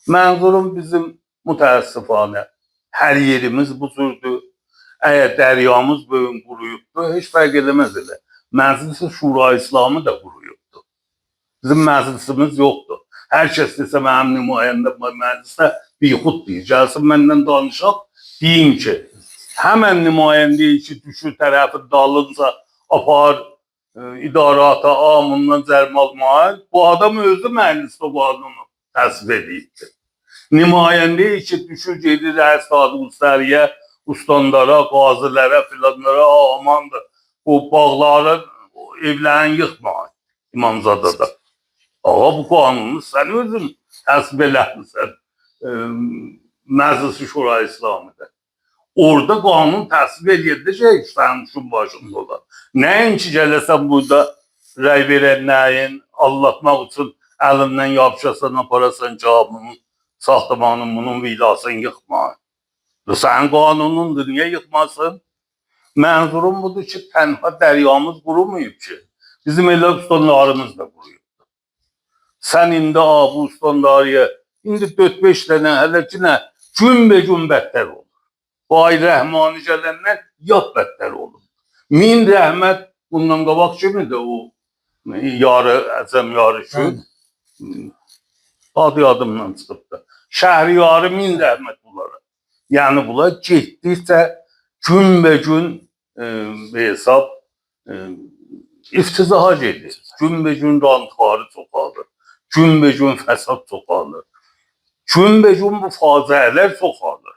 Mənzurum bizim mütəəssifanə hər yerimiz buzurdu. Əgər dəryamız böyün quruyubdu, heç fərq eləməz elə. Məclis-i Şura İslamı da quruyubdu. Bizim məclisimiz yoxdur. Hər kəs desə mənim nümayəndə məclisdə bixud deyir. Gəlsin məndən danışaq, deyim ki, həmən nümayəndəyi ki, düşür tərəfi dalınca apar idarata amından cərmalmayın. Bu adam özü məclisdə qanunu təsvib edibdir. Nümayəndəyi ki, düşür gedir Əsad Ustariyə, ustandara, qazilərə, filanlara, amandır. Bu bağları, evlərini yıxmayın İmamzadada. Ağa bu qanunu sən özün təsvib eləmirsən Məclis-i Şura İslamidə. Orada qanun təsvib edəcək sənin başında olan. Nəinki gələsən burada rəy verənlərin allatmaq üçün əlindən yapışasan, aparasan cavabının, saxtamanın, bunun vilasını yıxmayın. Sənin qanunundur, niyə yıxmasın? Mənzurum budur ki, tənha dəryamız qurumayıb ki, bizim elə ustanlarımız da quruyubdur. Sən indi bu ustanlarıya, indi 4-5 dənə hələ ki nə, gün be gün bətər olur. Bu ay Rəhmani gələndən yat bətər olur. Min rəhmət bundan qabaq kimidir o yarı, əzəm yarı ki, adı yadımdan çıxıbdır. Şəhriyarı min rəhmət bunlara. Yəni bunlar getdikcə gün be gün hesab iftizaha gedir. Gün be gün rantxarı çoxalır. Gün be gün fəsad çoxalır. Gün be gün bu faciələr çoxalır.